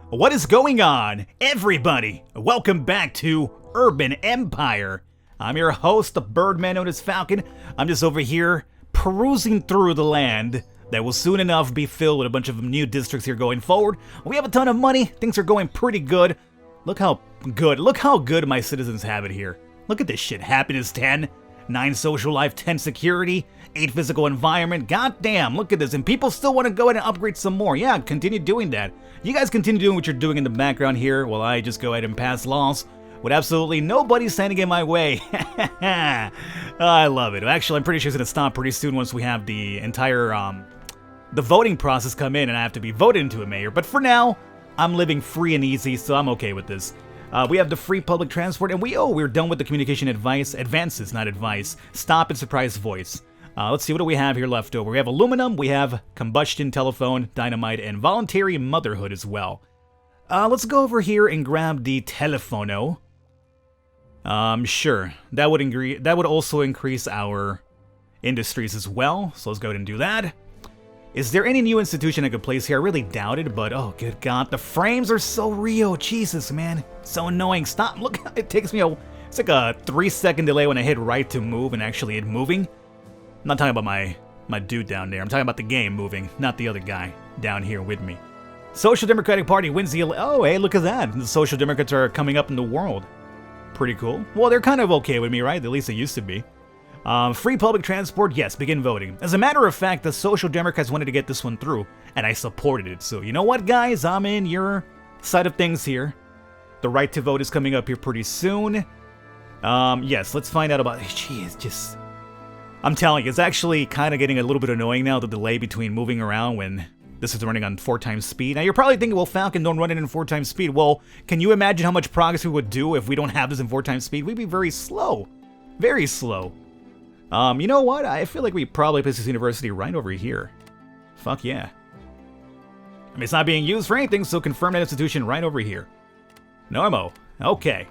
What is going on, everybody? Welcome back to Urban Empire. I'm your host, the Birdman known as Falcon. I'm just over here perusing through the land that will soon enough be filled with a bunch of new districts here going forward. We have a ton of money. Things are going pretty good. Look how good my citizens have it here. Look at this shit. Happiness 10, 9 social life, 10 security, 8 physical environment. God damn, look at this. And people still want to go ahead and upgrade some more. Yeah, continue doing that. You guys continue doing what you're doing in the background here while I just go ahead and pass laws with absolutely nobody standing in my way. I love it. Actually, I'm pretty sure it's going to stop pretty soon once we have the entire the voting process come in and I have to be voted into a mayor. But for now, I'm living free and easy, so I'm okay with this. We have the free public transport, and we're done with the communication advances, not advice. Stop and surprise voice. Let's see, what do we have here left over? We have aluminum, we have combustion, telephone, dynamite, and voluntary motherhood as well. Let's go over here and grab the telephono. Sure, that would also increase our industries as well, so let's go ahead and do that. Is there any new institution I could place here? I really doubt it, but oh good god, the frames are so real. Jesus, man, so annoying. Stop, look, it takes me it's like a 3-second delay when I hit right to move and actually it moving. I'm not talking about my dude down there. I'm talking about the game moving, not the other guy down here with me. Social Democratic Party wins the oh, hey, look at that. The Social Democrats are coming up in the world. Pretty cool. Well, they're kind of okay with me, right? At least they used to be. Free public transport, yes, begin voting. As a matter of fact, the Social Democrats wanted to get this one through, and I supported it. So, you know what, guys? I'm in your side of things here. The right to vote is coming up here pretty soon. Yes, let's find out about... Jeez, just... I'm telling you, it's actually kind of getting a little bit annoying now, the delay between moving around when this is running on 4 times speed. Now, you're probably thinking, well, Falcon, don't run it in 4 times speed. Well, can you imagine how much progress we would do if we don't have this in 4 times speed? We'd be very slow. Very slow. You know what? I feel like we probably place this university right over here. Fuck yeah. I mean, it's not being used for anything, so confirm that institution right over here. Normo. Okay.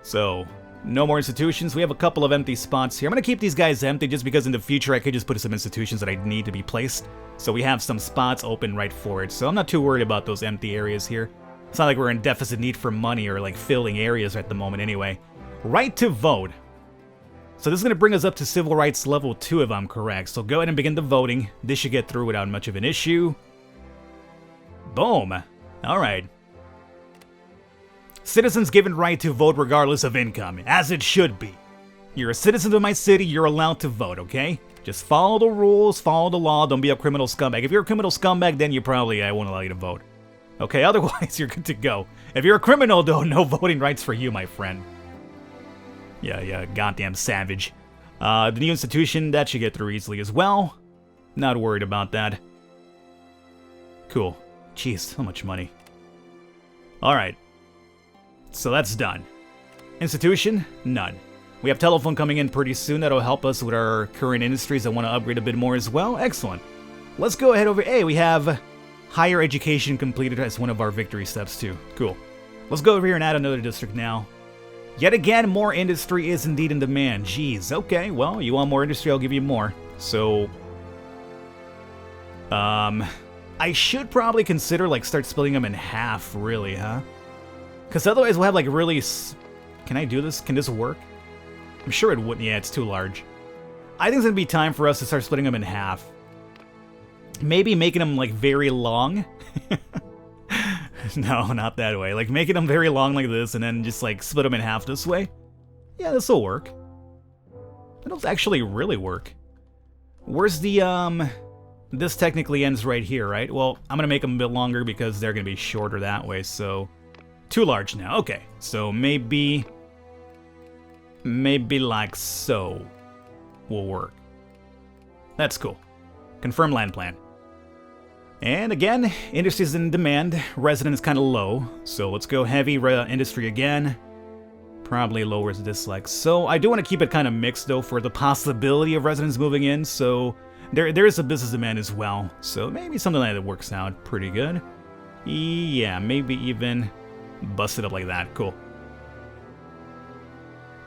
So... no more institutions. We have a couple of empty spots here. I'm going to keep these guys empty just because in the future I could just put some institutions that I need to be placed. So we have some spots open right for it. So I'm not too worried about those empty areas here. It's not like we're in deficit need for money or like filling areas at the moment anyway. Right to vote. So this is going to bring us up to civil rights level 2 if I'm correct. So go ahead and begin the voting. This should get through without much of an issue. Boom. Alright. Citizens given right to vote regardless of income, as it should be. You're a citizen of my city, you're allowed to vote, okay? Just follow the rules, follow the law, don't be a criminal scumbag. If you're a criminal scumbag, then I won't allow you to vote. Okay, otherwise you're good to go. If you're a criminal, though, no voting rights for you, my friend. Yeah, goddamn savage. The new institution, that should get through easily as well. Not worried about that. Cool. Jeez, so much money. Alright. So that's done. Institution? None. We have telephone coming in pretty soon. That'll help us with our current industries that want to upgrade a bit more as well. Excellent. Let's go ahead over... Hey, we have higher education completed as one of our victory steps too. Cool. Let's go over here and add another district now. Yet again, more industry is indeed in demand. Jeez, okay, well, you want more industry, I'll give you more. So... I should probably consider, like, start splitting them in half, really, huh? Because otherwise we'll have, like, really... Can I do this? Can this work? I'm sure it wouldn't. Yeah, it's too large. I think it's going to be time for us to start splitting them in half. Maybe making them, like, very long. No, not that way. Like, making them very long like this and then just, like, split them in half this way. Yeah, this will work. That'll actually really work. Where's the, This technically ends right here, right? Well, I'm going to make them a bit longer because they're going to be shorter that way, so... Too large now. Okay, so maybe like so will work. That's cool. Confirm land plan. And again, industry is in demand. Resident is kind of low, so let's go heavy industry again. Probably lowers this like so. I do want to keep it kind of mixed though for the possibility of residents moving in, so there is a business demand as well. So maybe something like that works out pretty good. Yeah, maybe even bust it up like that. Cool.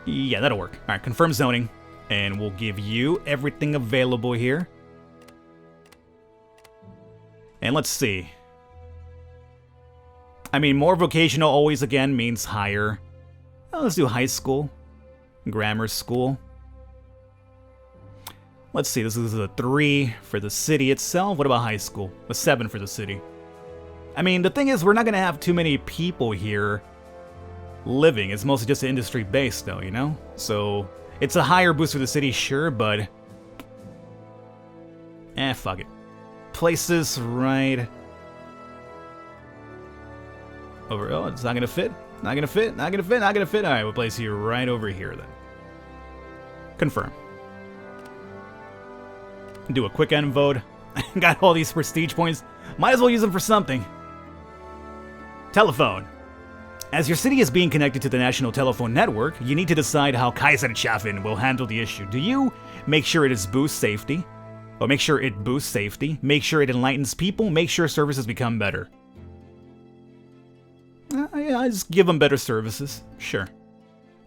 Yeah, that'll work. Alright, confirm zoning. And we'll give you everything available here. And let's see. I mean, more vocational always, again, means higher. Oh, let's do high school. Grammar school. Let's see, this is a 3 for the city itself. What about high school? A 7 for the city. I mean, the thing is, we're not going to have too many people here living. It's mostly just industry-based, though, you know? So, it's a higher boost for the city, sure, but... fuck it. Places right... over... Oh, it's not going to fit? Not going to fit? Not going to fit? Not going to fit? Alright, we'll place you right over here, then. Confirm. Do a quick end vote. Got all these prestige points. Might as well use them for something. Telephone. As your city is being connected to the national telephone network, you need to decide how Kaiserschaften will handle the issue. Do you make sure it boosts safety? Or make sure it boosts safety? Make sure it enlightens people? Make sure services become better? Yeah, I just give them better services. Sure.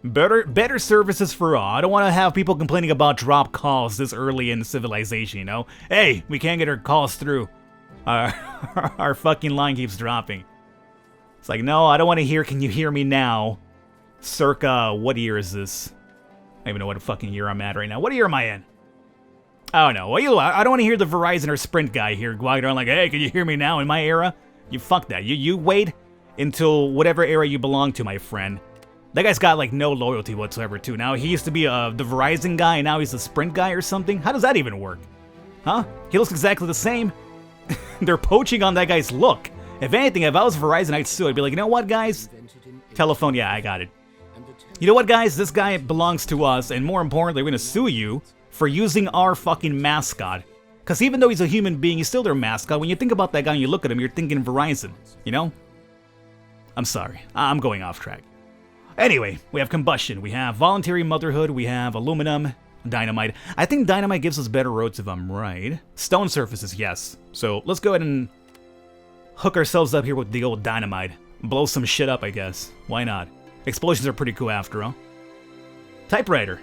Better services for all. I don't want to have people complaining about drop calls this early in civilization, you know? Hey, we can't get our calls through. Our fucking line keeps dropping. It's like, no, I don't want to hear, can you hear me now? Circa, what year is this? I don't even know what fucking year I'm at right now. What year am I in? I don't know. I don't want to hear the Verizon or Sprint guy here walking around like, hey, can you hear me now in my era? You fuck that. You wait until whatever era you belong to, my friend. That guy's got, like, no loyalty whatsoever, too. Now, he used to be the Verizon guy, and now he's the Sprint guy or something? How does that even work? Huh? He looks exactly the same. They're poaching on that guy's look. If anything, if I was Verizon, I'd sue. I'd be like, you know what, guys? Telephone, yeah, I got it. You know what, guys? This guy belongs to us, and more importantly, we're gonna sue you for using our fucking mascot. Because even though he's a human being, he's still their mascot. When you think about that guy and you look at him, you're thinking Verizon, you know? I'm sorry. I'm going off track. Anyway, we have combustion, we have voluntary motherhood, we have aluminum, dynamite. I think dynamite gives us better roads if I'm right. Stone surfaces, yes. So let's go ahead and hook ourselves up here with the old dynamite. Blow some shit up, I guess. Why not? Explosions are pretty cool after all. Typewriter.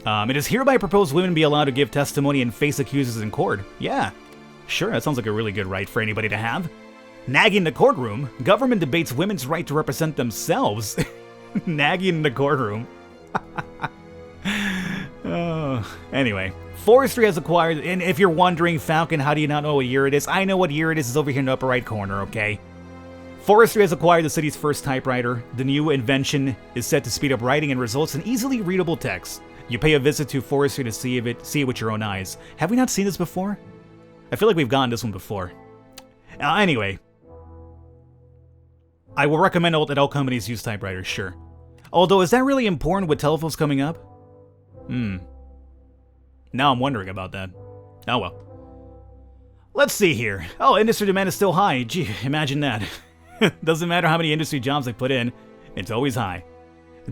It is hereby proposed women be allowed to give testimony and face accusers in court. Yeah, sure, that sounds like a really good right for anybody to have. Nagging the courtroom. Government debates women's right to represent themselves. Nagging in the courtroom. Oh, anyway. Forestry has acquired, and if you're wondering, Falcon, how do you not know what year it is? I know what year it is. It's over here in the upper right corner, okay? Forestry has acquired the city's first typewriter. The new invention is set to speed up writing and results in easily readable text. You pay a visit to Forestry to see it with your own eyes. Have we not seen this before? I feel like we've gotten this one before. Anyway. I will recommend that all companies use typewriters, sure. Although, is that really important with telephones coming up? Now I'm wondering about that. Oh well. Let's see here. Oh, industry demand is still high. Gee, imagine that. Doesn't matter how many industry jobs I put in, it's always high.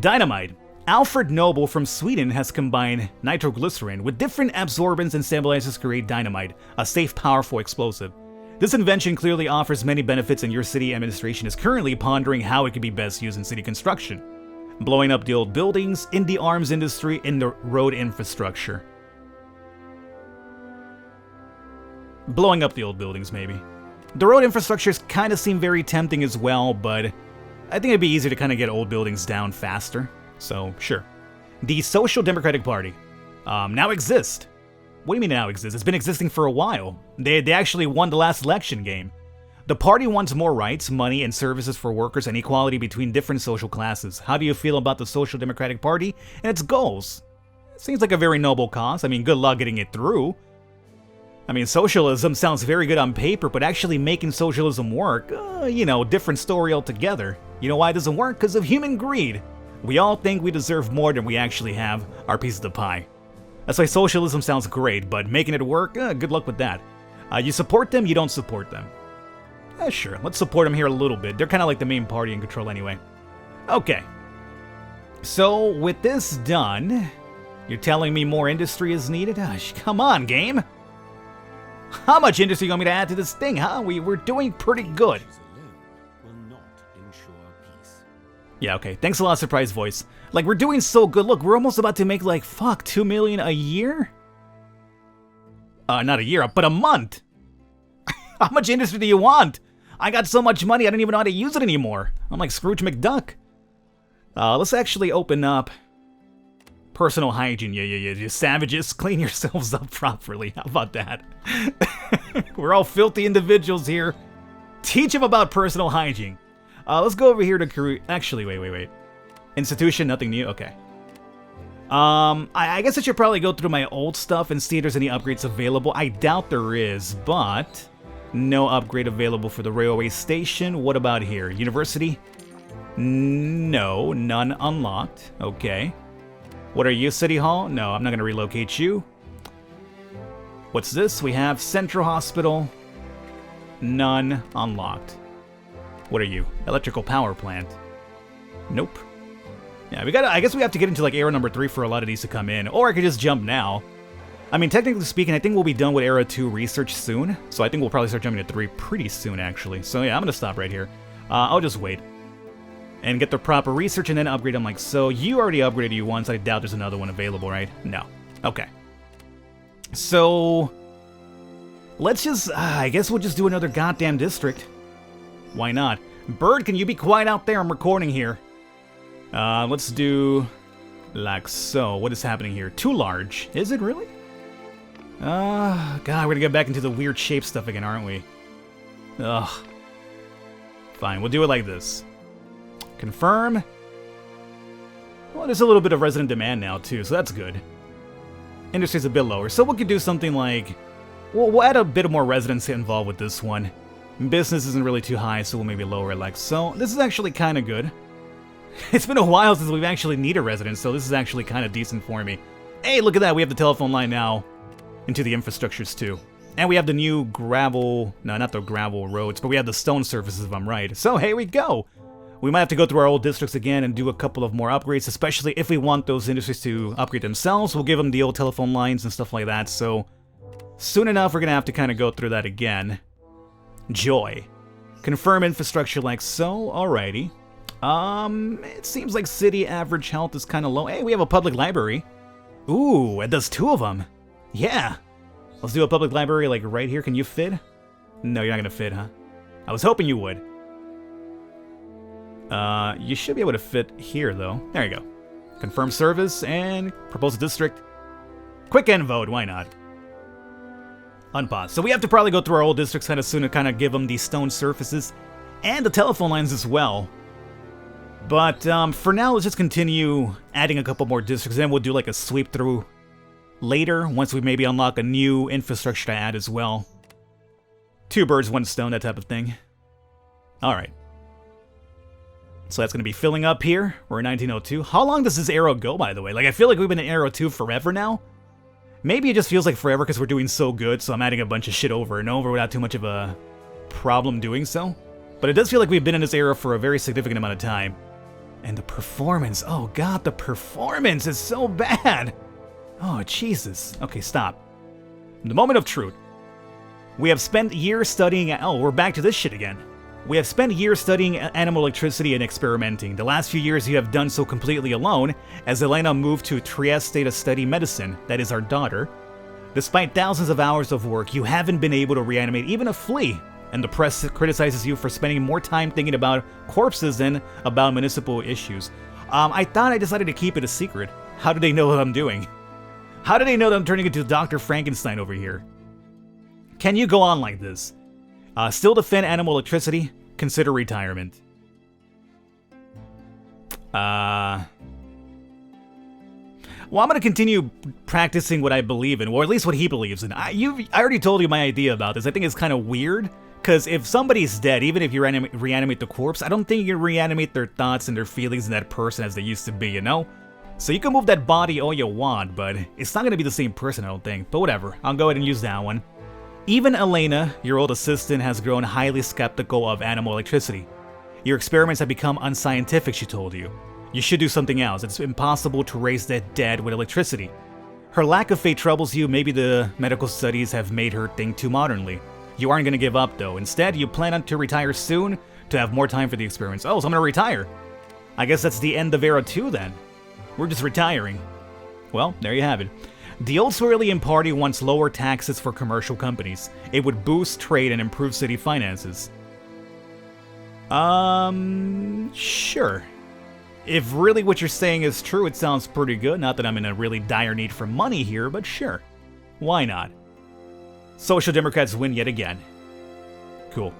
Dynamite. Alfred Nobel from Sweden has combined nitroglycerin with different absorbents and stabilizers to create dynamite, a safe, powerful explosive. This invention clearly offers many benefits, and your city administration is currently pondering how it could be best used in city construction. Blowing up the old buildings, in the arms industry, in the road infrastructure. Blowing up the old buildings, maybe. The road infrastructures kind of seem very tempting as well, but I think it'd be easier to kind of get old buildings down faster. So, sure. The Social Democratic Party now exists. What do you mean now exists? It's been existing for a while. They actually won the last election game. The party wants more rights, money, and services for workers and equality between different social classes. How do you feel about the Social Democratic Party and its goals? It seems like a very noble cause. I mean, good luck getting it through. I mean, socialism sounds very good on paper, but actually making socialism work, you know, different story altogether. You know why it doesn't work? Because of human greed. We all think we deserve more than we actually have our piece of the pie. That's why socialism sounds great, but making it work, good luck with that. You support them, you don't support them. Sure, let's support them here a little bit. They're kind of like the main party in control anyway. Okay. So, with this done, you're telling me more industry is needed? Come on, game. How much industry you want me to add to this thing, huh? We're doing pretty good. Yeah, okay. Thanks a lot, surprise voice. Like, we're doing so good. Look, we're almost about to make, like, fuck, 2 million a year? Not a year, but a month. How much industry do you want? I got so much money I don't even know how to use it anymore. I'm like Scrooge McDuck. Let's actually open up personal hygiene. Yeah. You savages, clean yourselves up properly. How about that? We're all filthy individuals here. Teach them about personal hygiene. Let's go over here to career. Actually, wait. Institution, nothing new. Okay. I guess I should probably go through my old stuff and see if there's any upgrades available. I doubt there is, but no upgrade available for the railway station. What about here? University? No, none unlocked. Okay. What are you, City Hall? No, I'm not going to relocate you. What's this? We have Central Hospital. None unlocked. What are you? Electrical power plant. Nope. Yeah, I guess we have to get into like era number 3 for a lot of these to come in. Or I could just jump now. I mean, technically speaking, I think we'll be done with era 2 research soon. So I think we'll probably start jumping to 3 pretty soon, actually. So yeah, I'm going to stop right here. I'll just wait. And get the proper research and then upgrade them like so. You already upgraded you once. I doubt there's another one available, right? No. Okay. So let's just, I guess we'll just do another goddamn district. Why not? Bird, can you be quiet out there? I'm recording here. Let's do like so. What is happening here? Too large. Is it really? God, we're gonna get back into the weird shape stuff again, aren't we? Ugh. Fine, we'll do it like this. Confirm. Well, there's a little bit of resident demand now, too, so that's good. Industry's a bit lower, so we could do something like... We'll add a bit more residents involved with this one. Business isn't really too high, so we'll maybe lower it like so. This is actually kind of good. It's been a while since we've actually needed residents, so this is actually kind of decent for me. Hey, look at that, we have the telephone line now into the infrastructures, too. And we have the new gravel... No, not the gravel roads, but we have the stone surfaces, if I'm right. So, here we go! We might have to go through our old districts again and do a couple of more upgrades, especially if we want those industries to upgrade themselves. We'll give them the old telephone lines and stuff like that, so soon enough we're going to have to kind of go through that again. Joy. Confirm infrastructure like so, alrighty. It seems like city average health is kind of low. Hey, we have a public library. Ooh, it does 2 of them. Yeah. Let's do a public library like right here. Can you fit? No, you're not going to fit, huh? I was hoping you would. You should be able to fit here, though. There you go. Confirm service and propose a district. Quick end vote, why not? Unpause. So we have to probably go through our old districts kind of soon to kind of give them these stone surfaces and the telephone lines as well. But for now, let's just continue adding a couple more districts, then we'll do like a sweep through later once we maybe unlock a new infrastructure to add as well. 2 birds, 1 stone, that type of thing. Alright. So that's going to be filling up here. We're in 1902. How long does this arrow go, by the way? Like, I feel like we've been in Arrow 2 forever now. Maybe it just feels like forever because we're doing so good, so I'm adding a bunch of shit over and over without too much of a problem doing so. But it does feel like we've been in this era for a very significant amount of time. And the performance. Oh, God, the performance is so bad. Oh, Jesus. Okay, stop. The moment of truth. We have spent years studying... Oh, we're back to this shit again. We have spent years studying animal electricity and experimenting. The last few years you have done so completely alone, as Elena moved to Trieste to study medicine, that is our daughter. Despite thousands of hours of work, you haven't been able to reanimate even a flea, and the press criticizes you for spending more time thinking about corpses than about municipal issues. I thought I decided to keep it a secret. How do they know what I'm doing? How do they know that I'm turning into Dr. Frankenstein over here? Can you go on like this? Still defend animal electricity? Consider retirement. Well, I'm going to continue practicing what I believe in, or at least what he believes in. I already told you my idea about this. I think it's kind of weird, because if somebody's dead, even if you reanimate the corpse, I don't think you can reanimate their thoughts and their feelings in that person as they used to be, you know? So you can move that body all you want, but it's not going to be the same person, I don't think. But whatever, I'll go ahead and use that one. Even Elena, your old assistant, has grown highly skeptical of animal electricity. Your experiments have become unscientific, she told you. You should do something else. It's impossible to raise the dead with electricity. Her lack of faith troubles you. Maybe the medical studies have made her think too modernly. You aren't going to give up, though. Instead, you plan on to retire soon to have more time for the experiments. Oh, so I'm going to retire. I guess that's the end of Era 2, then. We're just retiring. Well, there you have it. The old Cerulean Party wants lower taxes for commercial companies. It would boost trade and improve city finances. Sure. If really what you're saying is true, it sounds pretty good. Not that I'm in a really dire need for money here, but sure. Why not? Social Democrats win yet again. Cool.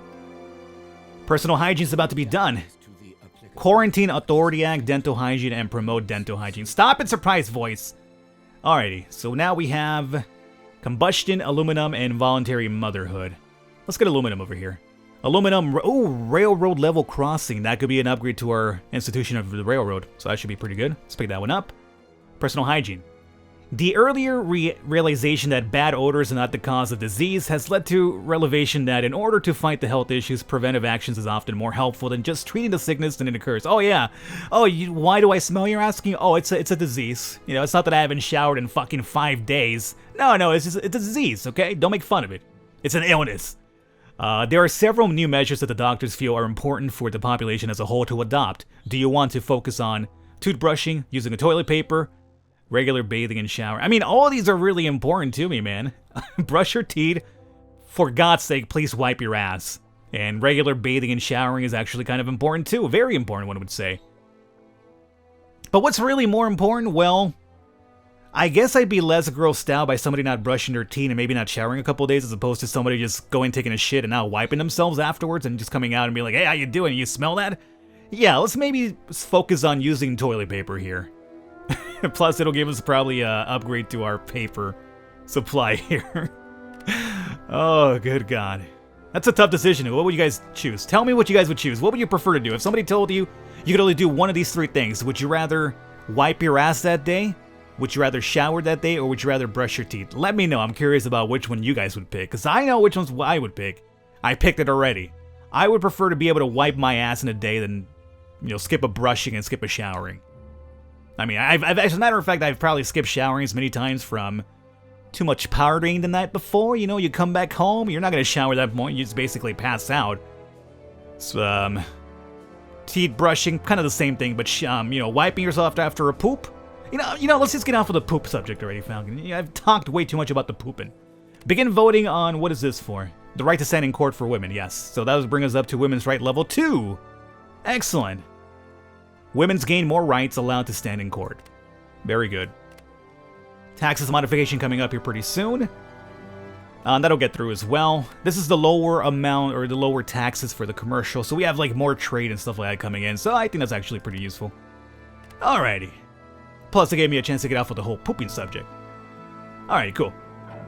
Personal hygiene's about to be done. Quarantine Authority Act, dental hygiene, and promote dental hygiene. Stop it, surprise voice. Alrighty, so now we have combustion, aluminum, and voluntary motherhood. Let's get aluminum over here. Aluminum, oh, railroad level crossing. That could be an upgrade to our institution of the railroad, so that should be pretty good. Let's pick that one up. Personal hygiene. The earlier realization that bad odors are not the cause of disease has led to revelation that in order to fight the health issues, preventive actions is often more helpful than just treating the sickness when it occurs. Oh yeah. Oh, why do I smell? You're asking? Oh, it's a disease. You know, it's not that I haven't showered in fucking 5 days. No, it's a disease. Okay, don't make fun of it. It's an illness. There are several new measures that the doctors feel are important for the population as a whole to adopt. Do you want to focus on toothbrushing, using a toilet paper, regular bathing and shower? I mean, all of these are really important to me, man. Brush your teeth. For God's sake, please wipe your ass. And regular bathing and showering is actually kind of important too. Very important, one would say. But what's really more important? Well, I guess I'd be less grossed out by somebody not brushing their teeth and maybe not showering a couple days as opposed to somebody just going taking a shit and not wiping themselves afterwards and just coming out and being like, hey, how you doing? You smell that? Yeah, let's maybe focus on using toilet paper here. Plus, it'll give us probably an upgrade to our paper supply here. Oh, good God. That's a tough decision. What would you guys choose? Tell me what you guys would choose. What would you prefer to do? If somebody told you you could only do one of these 3 things, would you rather wipe your ass that day? Would you rather shower that day, or would you rather brush your teeth? Let me know. I'm curious about which one you guys would pick, because I know which ones I would pick. I picked it already. I would prefer to be able to wipe my ass in a day than, you know, skip a brushing and skip a showering. I mean, as a matter of fact, I've probably skipped showering as many times from too much partying the night before. You know, you come back home, you're not going to shower at that point, you just basically pass out. So, teeth brushing, kind of the same thing, but, you know, wiping yourself after a poop. You know, let's just get off of the poop subject already, Falcon. I've talked way too much about the pooping. Begin voting on, what is this for? The right to stand in court for women, yes. So that would bring us up to women's right level 2. Excellent. Women's gain more rights allowed to stand in court. Very good. Taxes modification coming up here pretty soon. That'll get through as well. This is the lower amount, or the lower taxes for the commercial, so we have like more trade and stuff like that coming in, so I think that's actually pretty useful. Alrighty. Plus, it gave me a chance to get off with the whole pooping subject. Alright, cool.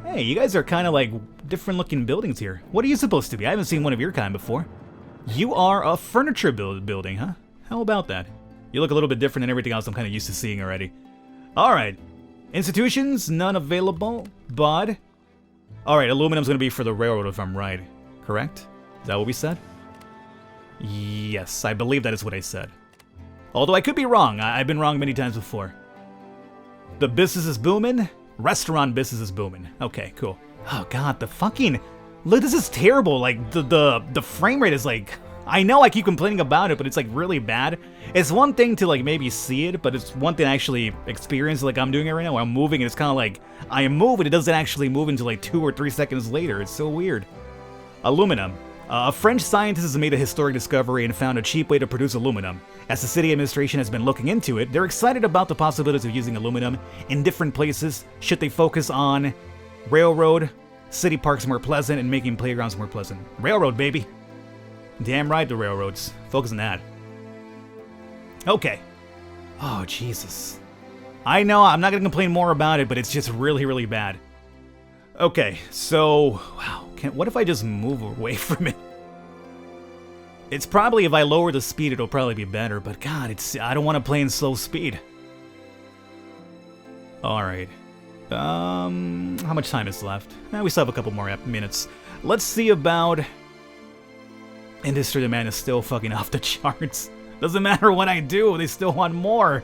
Hey, you guys are kind of like different looking buildings here. What are you supposed to be? I haven't seen one of your kind before. You are a furniture building, huh? How about that? You look a little bit different than everything else I'm kind of used to seeing already. Alright. Institutions, none available, but... Alright, aluminum's going to be for the railroad if I'm right. Correct? Is that what we said? Yes, I believe that is what I said. Although I could be wrong. I've been wrong many times before. The business is booming. Restaurant business is booming. Okay, cool. Oh God, the fucking... Look, this is terrible. Like, the frame rate is like... I know I keep complaining about it, but it's like really bad. It's one thing to like maybe see it, but it's one thing to actually experience, like I'm doing it right now, where I'm moving and it's kind of like, I move and it doesn't actually move until like 2 or 3 seconds later. It's so weird. Aluminum. A French scientist has made a historic discovery and found a cheap way to produce aluminum. As the city administration has been looking into it, they're excited about the possibilities of using aluminum in different places should they focus on railroad, city parks more pleasant, and making playgrounds more pleasant. Railroad, baby. Damn right, the railroads. Focus on that. Okay. Oh, Jesus. I know, I'm not going to complain more about it, but it's just really, really bad. Okay, so... Wow, what if I just move away from it? It's probably, if I lower the speed, it'll probably be better, but God, I don't want to play in slow speed. Alright. How much time is left? We still have a couple more minutes. Let's see about... Industry demand is still fucking off the charts. Doesn't matter what I do, they still want more.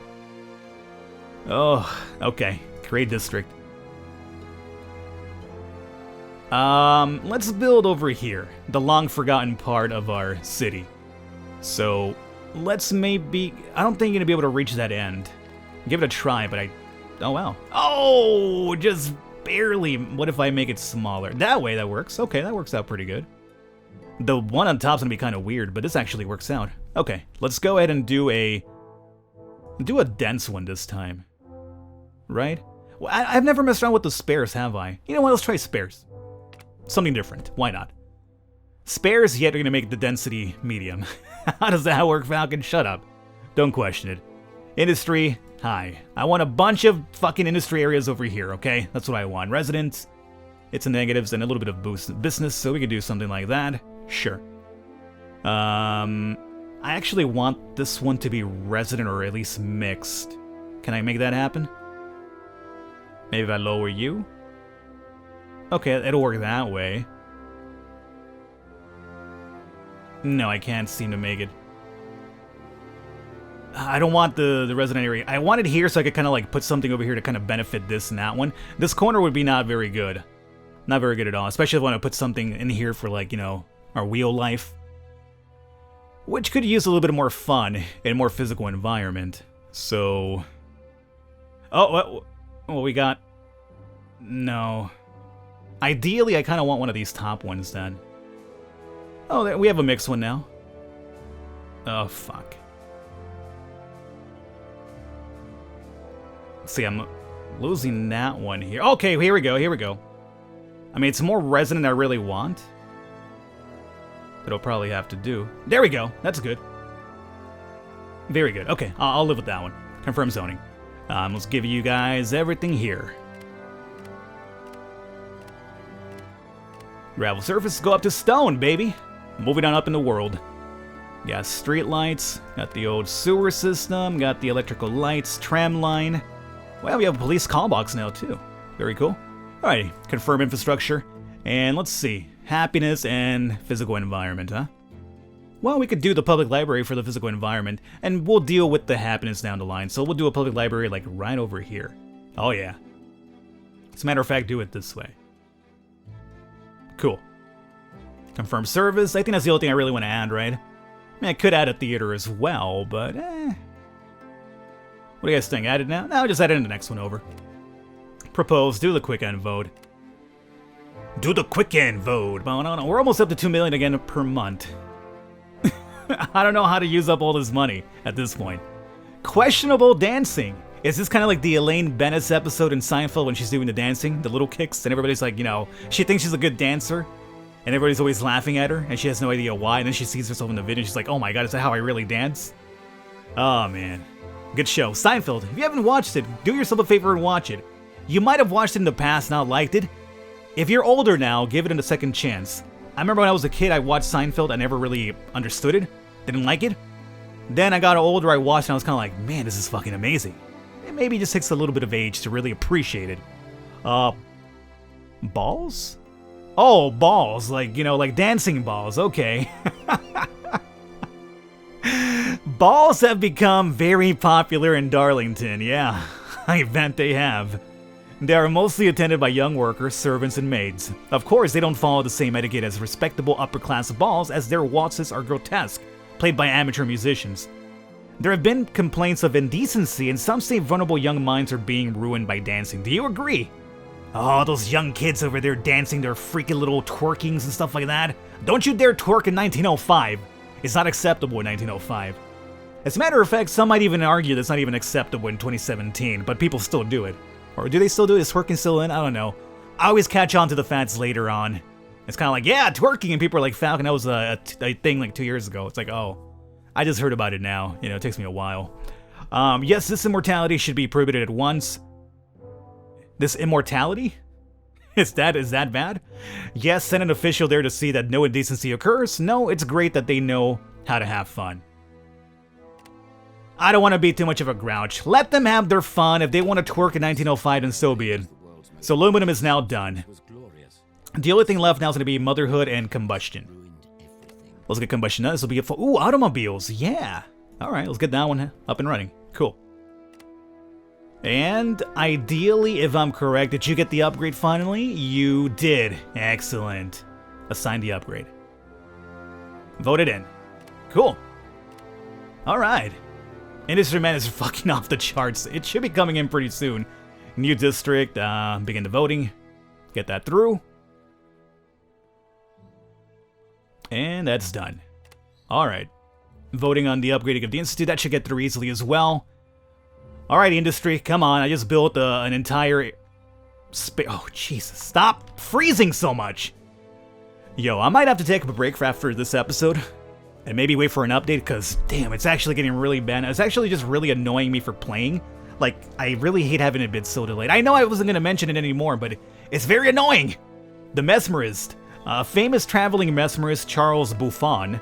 Oh, okay. Create district. Let's build over here, the long-forgotten part of our city. So, let's maybe... I don't think you're gonna be able to reach that end. Give it a try, but oh, wow. Oh, just barely. What if I make it smaller? That way, that works. Okay, that works out pretty good. The one on top's gonna be kind of weird, but this actually works out. Okay, let's go ahead and do a dense one this time. Right? Well, I've never messed around with the spares, have I? You know what, let's try spares. Something different, why not? Spares, yet are gonna make the density medium. How does that work, Falcon? Shut up. Don't question it. Industry, high. I want a bunch of fucking industry areas over here, okay? That's what I want. Residents, it's a negatives and a little bit of boost business, so we could do something like that. Sure. I actually want this one to be resident or at least mixed. Can I make that happen? Maybe if I lower you? Okay, it'll work that way. No, I can't seem to make it. I don't want the resident area. I want it here so I could kind of like put something over here to kind of benefit this and that one. This corner would be not very good. Not very good at all. Especially if I want to put something in here for like, you know, our wheel life. Which could use a little bit more fun and a more physical environment. So... Oh, what we got? No. Ideally, I kind of want one of these top ones then. Oh, we have a mixed one now. Oh, fuck. Let's see, I'm losing that one here. Okay, here we go, here we go. I mean, it's more resin than I really want. But I'll probably have to do. There we go, that's good. Very good, okay, I'll live with that one. Confirm zoning. Let's give you guys everything here. Gravel surface, go up to stone, baby. Moving on up in the world. Got street lights, got the old sewer system, got the electrical lights, tram line. Well, we have a police call box now too. Very cool. Alrighty, confirm infrastructure. And let's see, happiness and physical environment, huh? Well, we could do the public library for the physical environment, and we'll deal with the happiness down the line. So we'll do a public library like right over here. Oh yeah. As a matter of fact, do it this way. Cool. Confirm service. I think that's the only thing I really want to add, right? I mean, I could add a theater as well, but What do you guys think? Add it now? No, just add it in the next one over. Propose. Do the quick end vote. Do the quick end vote. We're almost up to 2 million again per month. I don't know how to use up all this money at this point. Questionable dancing. Is this kind of like the Elaine Bennis episode in Seinfeld when she's doing the dancing? The little kicks, and everybody's like, you know, she thinks she's a good dancer, and everybody's always laughing at her, and she has no idea why, and then she sees herself in the video, and she's like, oh my god, is that how I really dance? Oh man. Good show. Seinfeld. If you haven't watched it, do yourself a favor and watch it. You might have watched it in the past, not liked it. If you're older now, give it a second chance. I remember when I was a kid, I watched Seinfeld, I never really understood it, didn't like it. Then I got older, I watched, and I was kind of like, man, this is fucking amazing. It maybe just takes a little bit of age to really appreciate it. Balls? Oh, balls, like, you know, like dancing balls, okay. Balls have become very popular in Darlington, yeah. I bet they have. They are mostly attended by young workers, servants, and maids. Of course, they don't follow the same etiquette as respectable upper-class balls, as their waltzes are grotesque, played by amateur musicians. There have been complaints of indecency, and some say vulnerable young minds are being ruined by dancing. Do you agree? Oh, those young kids over there dancing their freaking little twerkings and stuff like that. Don't you dare twerk in 1905. It's not acceptable in 1905. As a matter of fact, some might even argue that's not even acceptable in 2017, but people still do it. Or do they still do it? Is twerking still in? I don't know. I always catch on to the facts later on. It's kind of like, yeah, twerking, and people are like, Falcon, that was a thing like 2 years ago. It's like, oh, I just heard about it now. You know, it takes me a while. Yes, this immortality should be prohibited at once. This immortality? Is that bad? Yes, send an official there to see that no indecency occurs. No, it's great that they know how to have fun. I don't want to be too much of a grouch. Let them have their fun. If they want to twerk in 1905, then so be it. So aluminum is now done. The only thing left now is going to be motherhood and combustion. Let's get combustion done. This will be a full... Ooh, automobiles. Yeah. Alright, let's get that one up and running. Cool. And ideally, if I'm correct, did you get the upgrade finally? You did. Excellent. Assign the upgrade. Vote it in. Cool. Alright. Industry man is fucking off the charts. It should be coming in pretty soon. New district, begin the voting. Get that through. And that's done. Alright. Voting on the upgrading of the Institute, that should get through easily as well. Alright, industry, come on. I just built an entire... Oh, Jesus. Stop freezing so much! Yo, I might have to take a break for after this episode. And maybe wait for an update, because, damn, it's actually getting really bad. It's actually just really annoying me for playing. Like, I really hate having it been so delayed. I know I wasn't going to mention it anymore, but it's very annoying! The Mesmerist. Famous traveling mesmerist Charles Buffon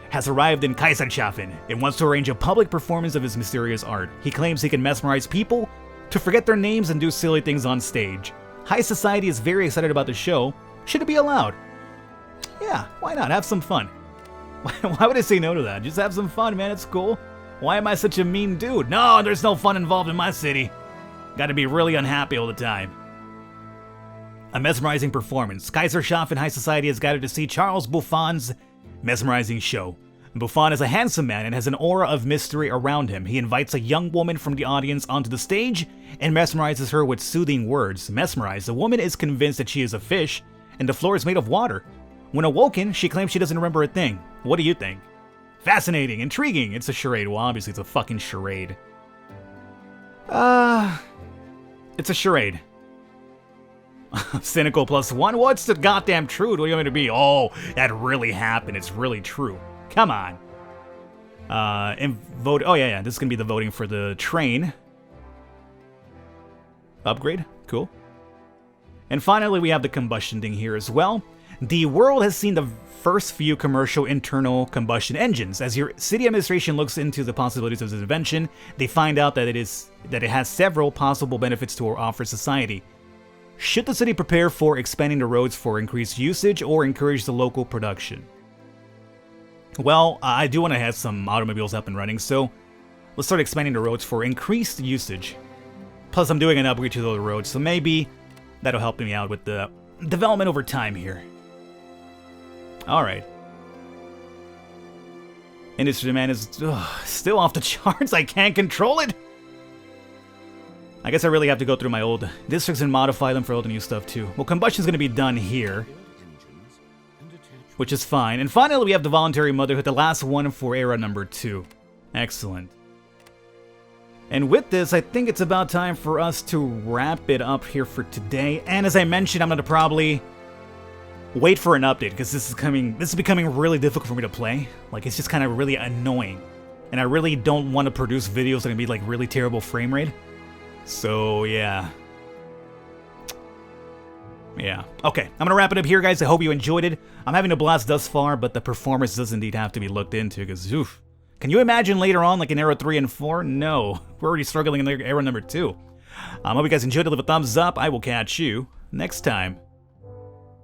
has arrived in Kaiserschaffen and wants to arrange a public performance of his mysterious art. He claims he can mesmerize people to forget their names and do silly things on stage. High society is very excited about the show. Should it be allowed? Yeah, why not? Have some fun. Why would I say no to that? Just have some fun, man. It's cool. Why am I such a mean dude? No, there's no fun involved in my city. Gotta be really unhappy all the time. A mesmerizing performance. Kaiserschaffen High Society has gathered to see Charles Buffon's mesmerizing show. Buffon is a handsome man and has an aura of mystery around him. He invites a young woman from the audience onto the stage and mesmerizes her with soothing words. Mesmerized, the woman is convinced that she is a fish and the floor is made of water. When awoken, she claims she doesn't remember a thing. What do you think? Fascinating, intriguing. It's a charade. Well, obviously it's a fucking charade. It's a charade. Cynical +1? What's the goddamn truth? What do you want me to be? Oh, that really happened. It's really true. Come on. And vote. Oh, yeah. This is going to be the voting for the train. Upgrade. Cool. And finally, we have the combustion thing here as well. The world has seen the first few commercial internal combustion engines. As your city administration looks into the possibilities of this invention, they find out that it has several possible benefits to offer society. Should the city prepare for expanding the roads for increased usage or encourage the local production? Well, I do want to have some automobiles up and running, so let's start expanding the roads for increased usage. Plus, I'm doing an upgrade to those roads, so maybe that'll help me out with the development over time here. Alright. Industry demand is still off the charts. I can't control it! I guess I really have to go through my old districts and modify them for all the new stuff too. Well, combustion's going to be done here, which is fine. And finally, we have the voluntary motherhood, the last one for era number 2. Excellent. And with this, I think it's about time for us to wrap it up here for today. And as I mentioned, I'm going to probably wait for an update, because this is becoming really difficult for me to play. Like, it's just kind of really annoying. And I really don't want to produce videos that are going to be like really terrible frame rate. So, yeah. Yeah. Okay, I'm going to wrap it up here, guys. I hope you enjoyed it. I'm having a blast thus far, but the performance does indeed have to be looked into, because, oof. Can you imagine later on, like in Era 3 and 4? No. We're already struggling in Era number 2. I hope you guys enjoyed it. Leave a thumbs up. I will catch you next time.